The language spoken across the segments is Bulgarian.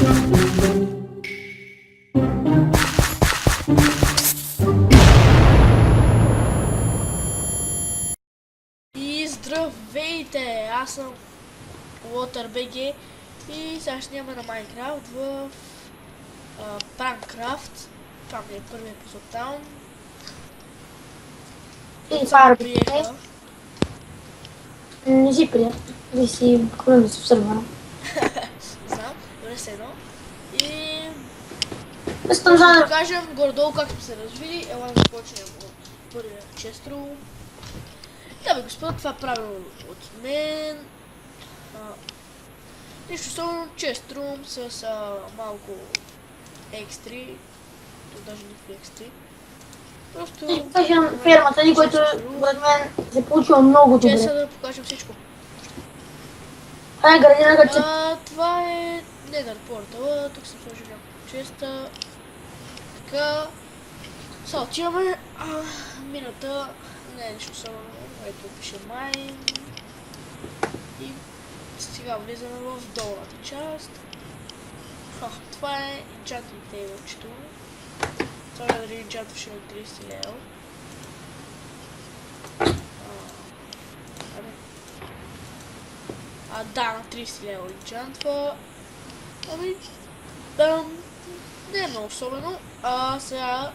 И здравейте! Аз съм WaterBG и сега ще снимаме на Майнкрафт в Пранкрафт. Това ми е първият епизод там. И това Приеха. не си приятел. Ви си буквално с обсървана. Знам, добре се едно. И Искам ще да покажем горе-долу как сме се развили. Ела да започнем от първия честру. Да бе, господа, това е правилно от мен. Нищо особено, честрум с малко екстри. Даже никакви екстри. Просто... ще покажем фермата ни, който според мен се получило много Че добре. сега да покажем всичко. Ай, градина като Това е Nether портала, тук съм сложил няколко честа. Така. Сега отиваме. Мината не е нищо особено. Ето пише майн. И сега влизаме в долната част. Това е enchantment table-чето. Това е дали enchantваше на 30 лева. Да, на 30 лева enchantва. Не е много особено. Сега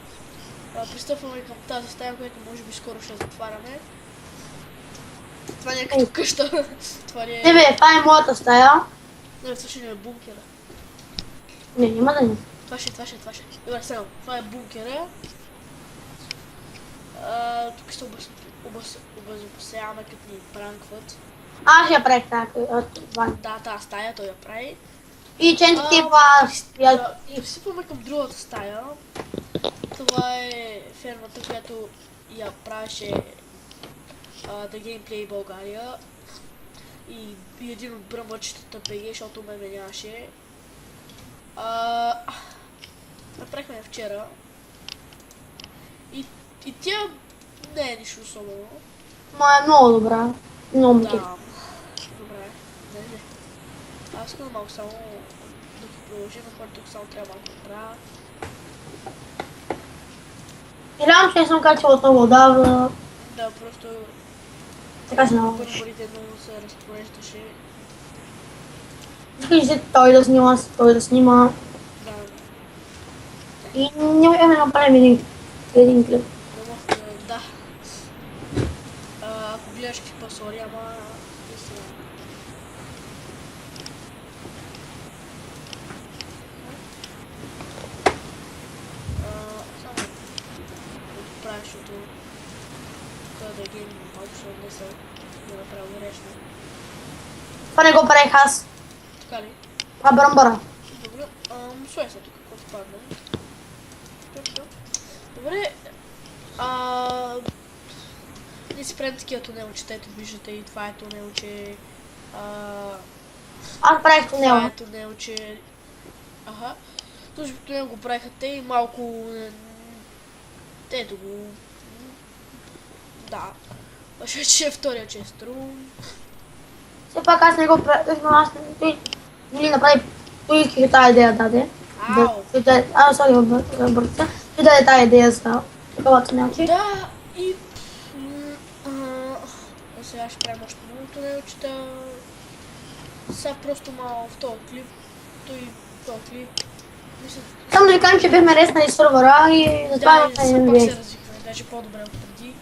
пристъпваме към тази стая, която може би скоро ще затваряме. Това не е като къща. Това не е... Не бе, това е моята стая. Не, всъщност не е бункера. Не, няма да не. Това ще. Добре, сега. Това е бункера. Тук се обезопасяваме, като ни пранкват. Аз я правих така. Да, тази стая той я прави. И чентите И всипваме към другата стая. Това е фермата, която я правеше The Gameplay България. И един от бръмъчетата БГ, защото ме нямаше. Направихме я вчера. И тя не е нищо особено. Ма е много добра. Много ми Да. кеф. Добре. Не. Аз искам малко само да продължим, защото тук само трябва малко да правя. И реално че съм качила много отдавна. Да, просто Така се налагаш. първите много се разпореждаше. Искаш той да снима. Да, И няма да направим един клип. да. Ако гледаш клипа, сори, ама истина. Само да правиш, защото тук да ги малко ще отнеса да направя грешно. Това не го правих аз. Така ли? Това брамбара. Добре, слай се тук, какво падна. Добре, ние си правим такива тунелчета, ето виждате и това е тунелче. Аз правих Това тунела. е тунелче. Този тунел го правиха те и малко... Ето го... Да. Ще е втория честрум. Все пак аз не го правих, но аз той направи, той исках тази идея даде. Сори, бърца. Той даде тази идея за такова тунелче. Да, и... Сега ще правим още много тунелчета. Сега просто малко в този клип. Само да ви кажем, че бихме реснали сервера и затова Да, имаме и един пак вид. се развихме, даже по-добре от преди.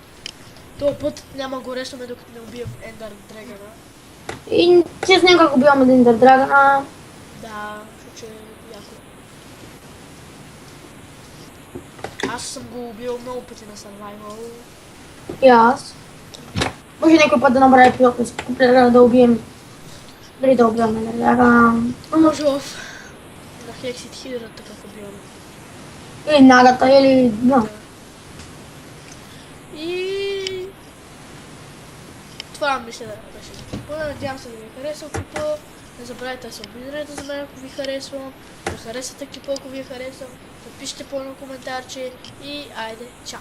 Този път няма го ресваме, докато не убием Ендър Драгана. И че с него го бивам един Драгана. Да, защото е яко. Аз съм го убил много пъти на Survival. И аз. Може някой път да направи пилот на скуплера да убием. Дали да убиваме Драгана. Може в... на Hexit Hydra така убиваме. Или нагата, или... Да. И... Това мисля да беше за клипа. Надявам се да ви е харесал клипа. Не забравяйте да се абонирате за мен, ако ви харесва. Да харесате клипа, ако ви е харесал. Напишете по едно коментарче и айде, чао!